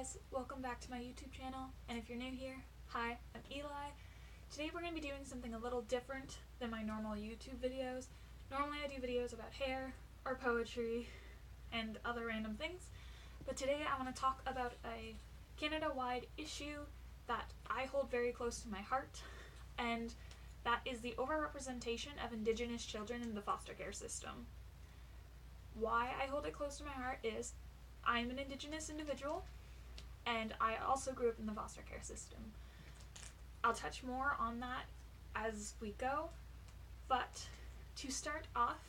guys, welcome back to my YouTube channel, and if you're new here, hi, I'm Eli. Today we're going to be doing something a little different than my normal YouTube videos. Normally I do videos about hair, or poetry, and other random things, but today I want to talk about a Canada-wide issue that I hold very close to my heart, and that is the overrepresentation of Indigenous children in the foster care system. Why I hold it close to my heart is I'm an Indigenous individual, and I also grew up in the foster care system. I'll touch more on that as we go, but to start off,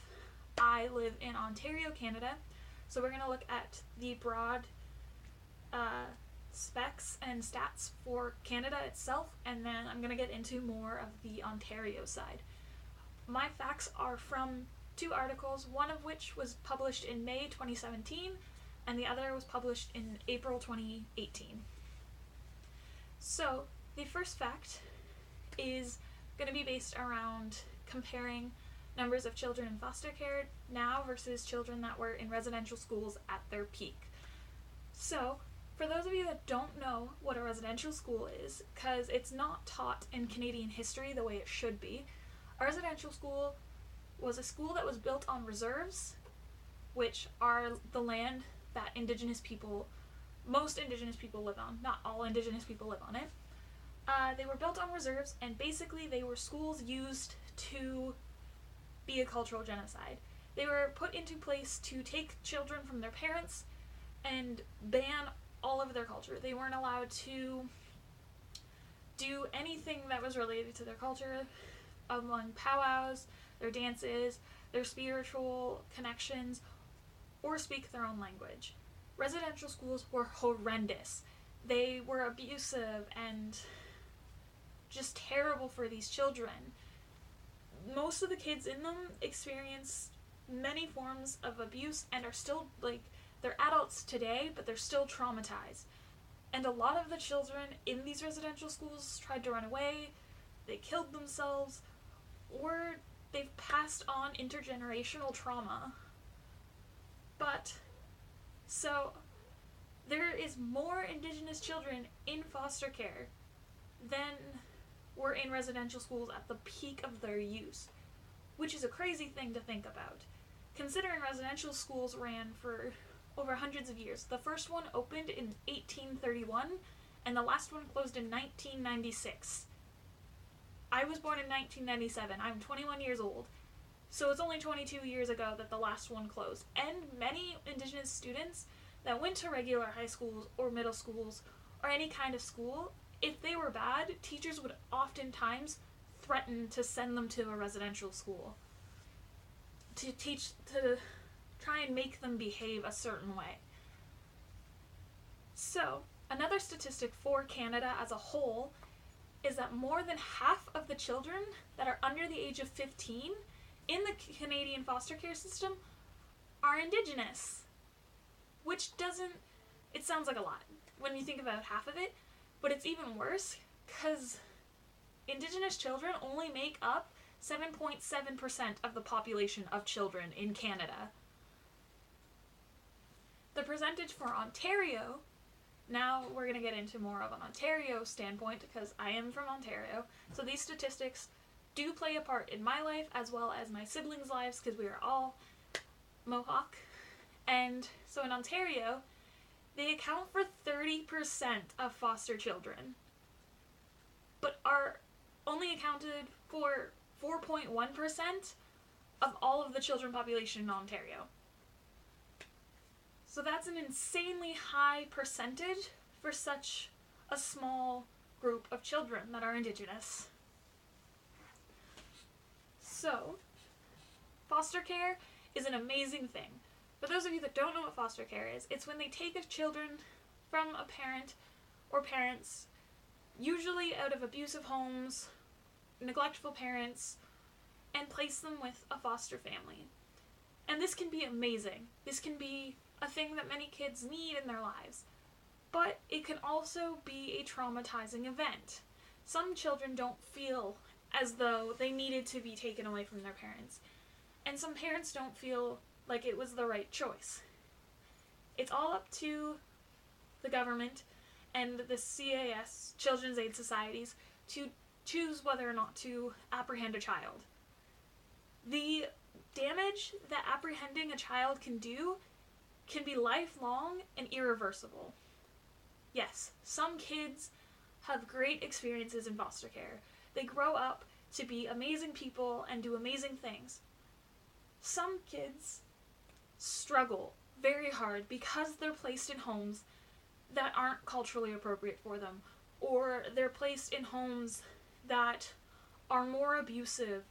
I live in Ontario, Canada, so we're going to look at the broad specs and stats for Canada itself, and then I'm going to get into more of the Ontario side. My facts are from two articles, one of which was published in May 2017, and the other was published in April 2018. So, the first fact is going to be based around comparing numbers of children in foster care now versus children that were in residential schools at their peak. So, for those of you that don't know what a residential school is, because it's not taught in Canadian history the way it should be, a residential school was a school that was built on reserves, which are the land that most Indigenous people live on. Not all Indigenous people live on it. They were built on reserves, and basically they were schools used to be a cultural genocide. They were put into place to take children from their parents and ban all of their culture. They weren't allowed to do anything that was related to their culture, among powwows, their dances, their spiritual connections, or speak their own language. Residential schools were horrendous. They were abusive and just terrible for these children. Most of the kids in them experienced many forms of abuse and are still, they're adults today, but they're still traumatized. And a lot of the children in these residential schools tried to run away, they killed themselves, or they've passed on intergenerational trauma. But, so, there is more Indigenous children in foster care than were in residential schools at the peak of their use, which is a crazy thing to think about, considering residential schools ran for over hundreds of years. The first one opened in 1831, and the last one closed in 1996. I was born in 1997. I'm 21 years old. So it's only 22 years ago that the last one closed. And many Indigenous students that went to regular high schools or middle schools or any kind of school, if they were bad, teachers would oftentimes threaten to send them to a residential school to try and make them behave a certain way. So, another statistic for Canada as a whole is that more than half of the children that are under the age of 15 in the Canadian foster care system are Indigenous, which it sounds like a lot when you think about half of it, but it's even worse because Indigenous children only make up 7.7% of the population of children in Canada. The percentage for Ontario, now we're going to get into more of an Ontario standpoint because I am from Ontario, so these statistics do play a part in my life as well as my siblings' lives because we are all Mohawk. And so in Ontario, they account for 30% of foster children, but are only accounted for 4.1% of all of the children population in Ontario. So that's an insanely high percentage for such a small group of children that are Indigenous. So, foster care is an amazing thing. For those of you that don't know what foster care is, it's when they take children from a parent or parents, usually out of abusive homes, neglectful parents, and place them with a foster family. And this can be amazing. This can be a thing that many kids need in their lives. But it can also be a traumatizing event. Some children don't feel as though they needed to be taken away from their parents. And some parents don't feel like it was the right choice. It's all up to the government, and the CAS, Children's Aid Societies, to choose whether or not to apprehend a child. The damage that apprehending a child can do can be lifelong and irreversible. Yes, some kids have great experiences in foster care. They grow up to be amazing people and do amazing things. Some kids struggle very hard because they're placed in homes that aren't culturally appropriate for them, or they're placed in homes that are more abusive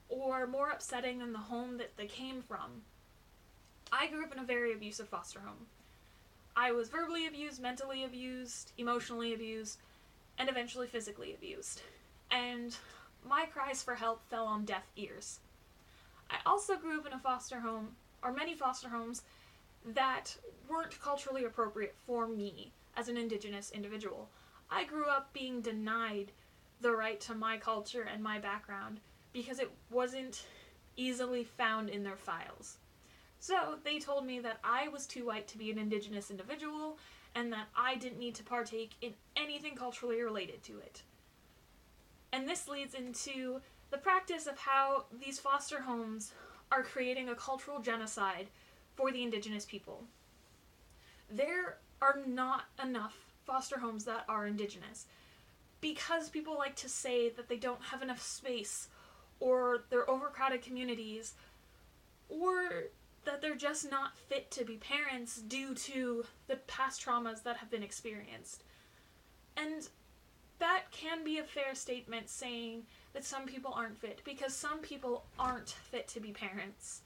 or more upsetting than the home that they came from. I grew up in a very abusive foster home. I was verbally abused, mentally abused, emotionally abused, and eventually physically abused. And my cries for help fell on deaf ears. I also grew up in a foster home, or many foster homes, that weren't culturally appropriate for me as an Indigenous individual. I grew up being denied the right to my culture and my background because it wasn't easily found in their files. So they told me that I was too white to be an Indigenous individual and that I didn't need to partake in anything culturally related to it. And this leads into the practice of how these foster homes are creating a cultural genocide for the Indigenous people. There are not enough foster homes that are Indigenous because people like to say that they don't have enough space, or they're overcrowded communities, or that they're just not fit to be parents due to the past traumas that have been experienced. And that can be a fair statement, saying that some people aren't fit, because some people aren't fit to be parents.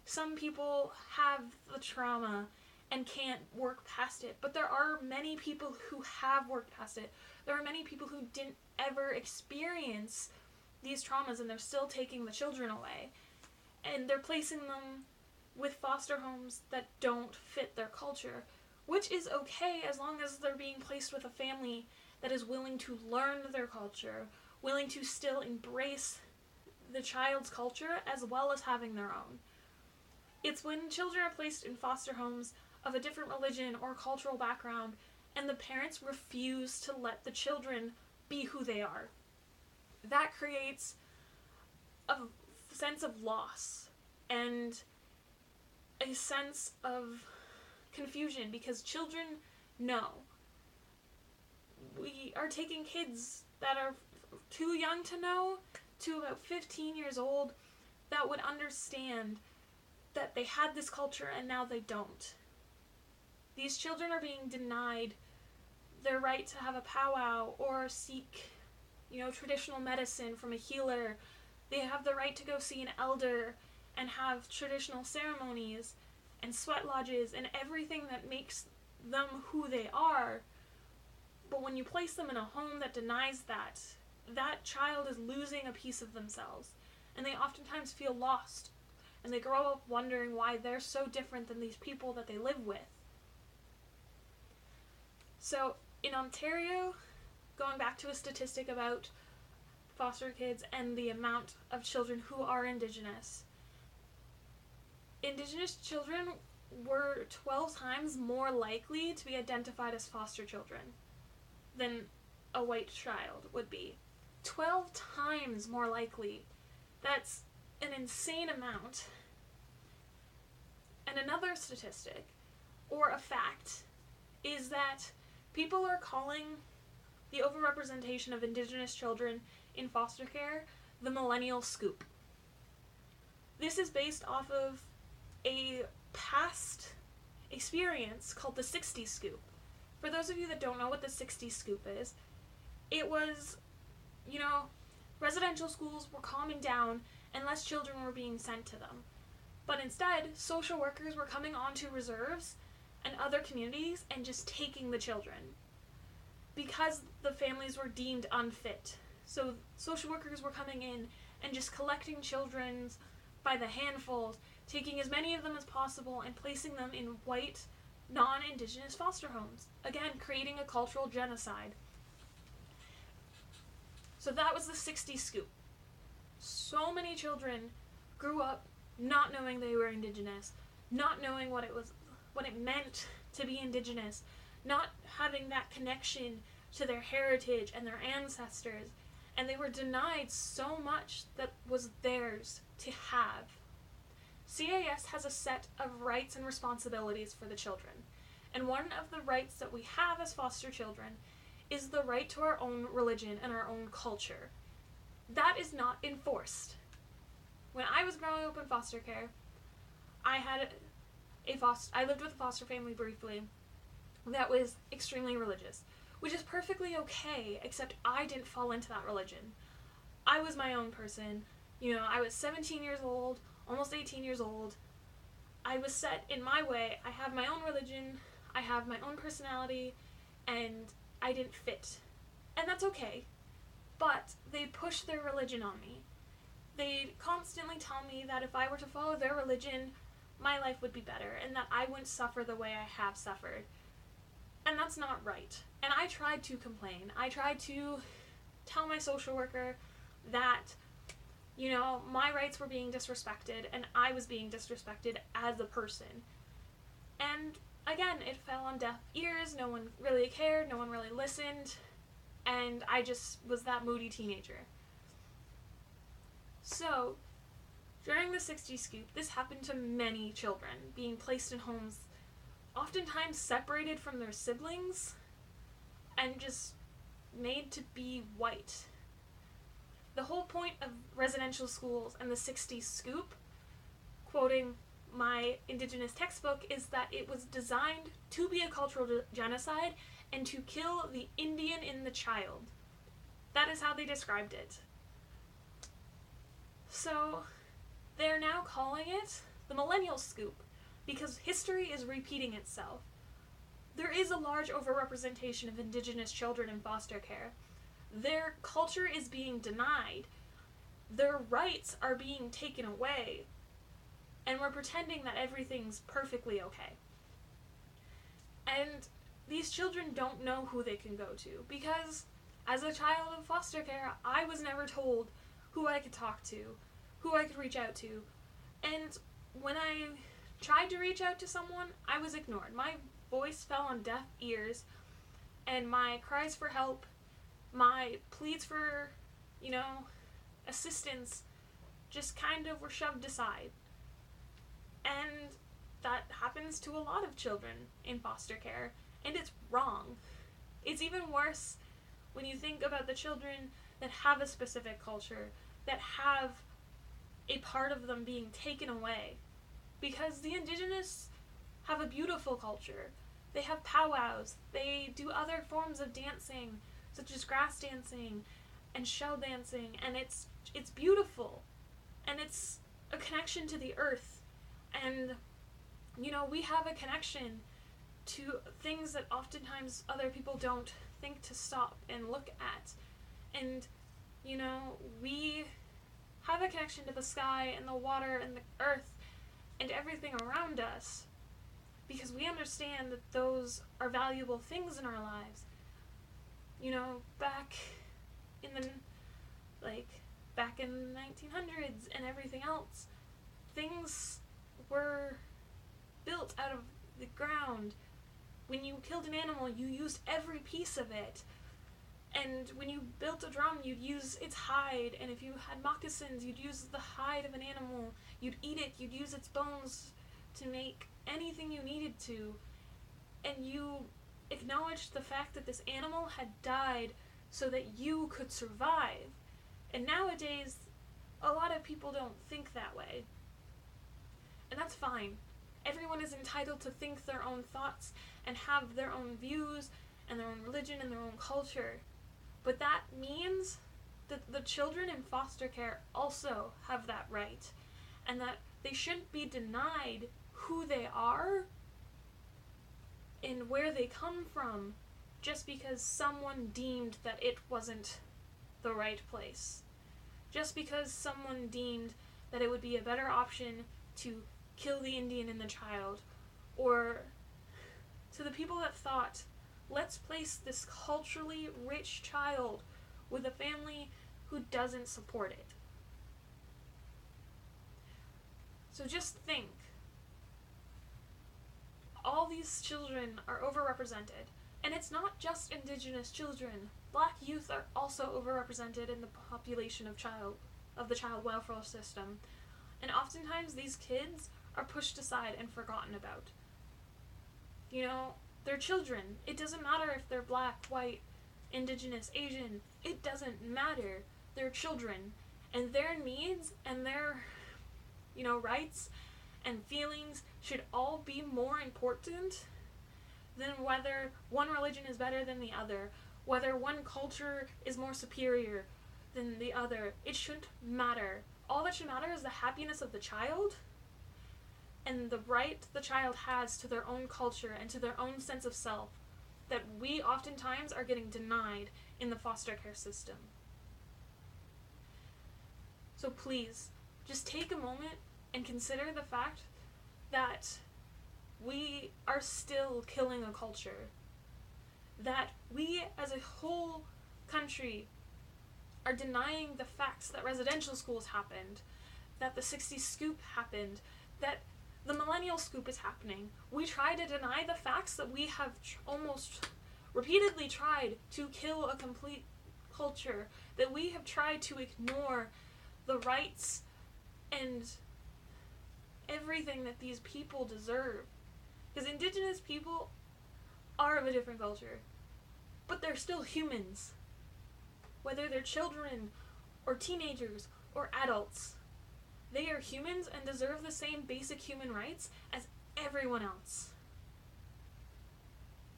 Some people have the trauma and can't work past it, but there are many people who have worked past it. There are many people who didn't ever experience these traumas and they're still taking the children away. And they're placing them with foster homes that don't fit their culture, which is okay as long as they're being placed with a family that is willing to learn their culture, willing to still embrace the child's culture as well as having their own. It's when children are placed in foster homes of a different religion or cultural background and the parents refuse to let the children be who they are. That creates a sense of loss and a sense of confusion because children know. We are taking kids that are too young to know to about 15 years old that would understand that they had this culture and now they don't. These children are being denied their right to have a powwow or seek, traditional medicine from a healer. They have the right to go see an elder and have traditional ceremonies and sweat lodges and everything that makes them who they are. But when you place them in a home that denies that, that child is losing a piece of themselves. And they oftentimes feel lost. And they grow up wondering why they're so different than these people that they live with. So, in Ontario, going back to a statistic about foster kids and the amount of children who are Indigenous children were 12 times more likely to be identified as foster children than a white child would be. 12 times more likely. That's an insane amount. And another statistic, or a fact, is that people are calling the overrepresentation of Indigenous children in foster care the millennial scoop. This is based off of a past experience called the 60s scoop. For those of you that don't know what the 60s scoop is, it was, residential schools were calming down and less children were being sent to them. But instead, social workers were coming onto reserves and other communities and just taking the children because the families were deemed unfit. So social workers were coming in and just collecting children by the handfuls, taking as many of them as possible and placing them in white, non-Indigenous foster homes. Again, creating a cultural genocide. So that was the 60s scoop. So many children grew up not knowing they were Indigenous, not knowing what it meant to be Indigenous, not having that connection to their heritage and their ancestors, and they were denied so much that was theirs to have. CAS has a set of rights and responsibilities for the children, and one of the rights that we have as foster children is the right to our own religion and our own culture. That is not enforced. When I was growing up in foster care, I lived with a foster family briefly that was extremely religious, which is perfectly okay, except I didn't fall into that religion. I was my own person. I was 17 years old, almost 18 years old. I was set in my way. I have my own religion, I have my own personality, and I didn't fit. And that's okay. But they push their religion on me. They constantly tell me that if I were to follow their religion, my life would be better, and that I wouldn't suffer the way I have suffered. And that's not right. And I tried to complain. I tried to tell my social worker that, my rights were being disrespected, and I was being disrespected as a person. And again, it fell on deaf ears. No one really cared. No one really listened. And I just was that moody teenager. So, during the 60s scoop, this happened to many children, being placed in homes oftentimes separated from their siblings and just made to be white. The whole point of residential schools and the 60s scoop, quoting my Indigenous textbook, is that it was designed to be a cultural genocide and to kill the Indian in the child. That is how they described it. So, they're now calling it the millennial scoop, because history is repeating itself. There is a large overrepresentation of Indigenous children in foster care. Their culture is being denied. Their rights are being taken away. And we're pretending that everything's perfectly okay. And these children don't know who they can go to, because as a child of foster care, I was never told who I could talk to, who I could reach out to. And when I tried to reach out to someone, I was ignored. My voice fell on deaf ears, and my cries for help, my pleas for, assistance, just kind of were shoved aside. And that happens to a lot of children in foster care, and it's wrong. It's even worse when you think about the children that have a specific culture, that have a part of them being taken away. Because the Indigenous have a beautiful culture. They have powwows. They do other forms of dancing, such as grass dancing and shell dancing, and it's beautiful. And it's a connection to the earth. And, we have a connection to things that oftentimes other people don't think to stop and look at. And, we have a connection to the sky and the water and the earth and everything around us, because we understand that those are valuable things in our lives. Back in the 1900s and everything else, things were built out of the ground. When you killed an animal, you used every piece of it. And when you built a drum, you'd use its hide. And if you had moccasins, you'd use the hide of an animal. You'd eat it. You'd use its bones to make anything you needed to. And you acknowledged the fact that this animal had died so that you could survive. And nowadays, a lot of people don't think that way. And that's fine. Everyone is entitled to think their own thoughts and have their own views and their own religion and their own culture. But that means that the children in foster care also have that right, and that they shouldn't be denied who they are and where they come from just because someone deemed that it wasn't the right place. Just because someone deemed that it would be a better option to kill the Indian in the child, or to the people that thought, let's place this culturally rich child with a family who doesn't support it. So just think, all these children are overrepresented. And it's not just Indigenous children. Black youth are also overrepresented in the population of the child welfare system. And oftentimes these kids are pushed aside and forgotten about. You know, they're children. It doesn't matter if they're black, white, Indigenous, Asian. It doesn't matter. They're children. And their needs and their, rights and feelings should all be more important than whether one religion is better than the other, whether one culture is more superior than the other. It shouldn't matter. All that should matter is the happiness of the child and the right the child has to their own culture and to their own sense of self that we oftentimes are getting denied in the foster care system. So please, just take a moment and consider the fact that we are still killing a culture. That we as a whole country are denying the facts that residential schools happened, that the 60s scoop happened, that the millennial scoop is happening. We try to deny the facts that we have almost repeatedly tried to kill a complete culture, that we have tried to ignore the rights and everything that these people deserve. Because Indigenous people are of a different culture, but they're still humans. Whether they're children or teenagers or adults, they are humans and deserve the same basic human rights as everyone else.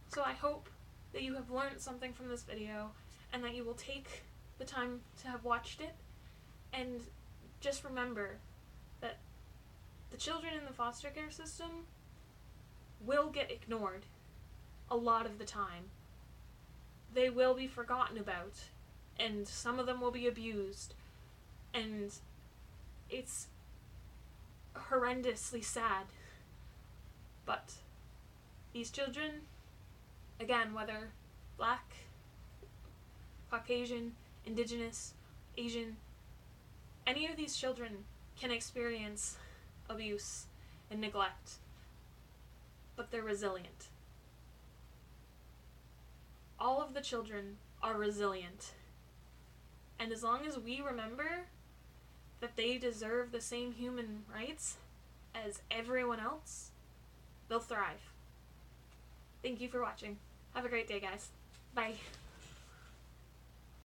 So I hope that you have learned something from this video and that you will take the time to have watched it, and just remember that the children in the foster care system will get ignored a lot of the time. They will be forgotten about, and some of them will be abused, and it's horrendously sad. But these children, again, whether black, Caucasian, Indigenous, Asian, any of these children can experience abuse and neglect, but they're resilient. All of the children are resilient. And as long as we remember that they deserve the same human rights as everyone else, they'll thrive. Thank you for watching. Have a great day, guys. Bye.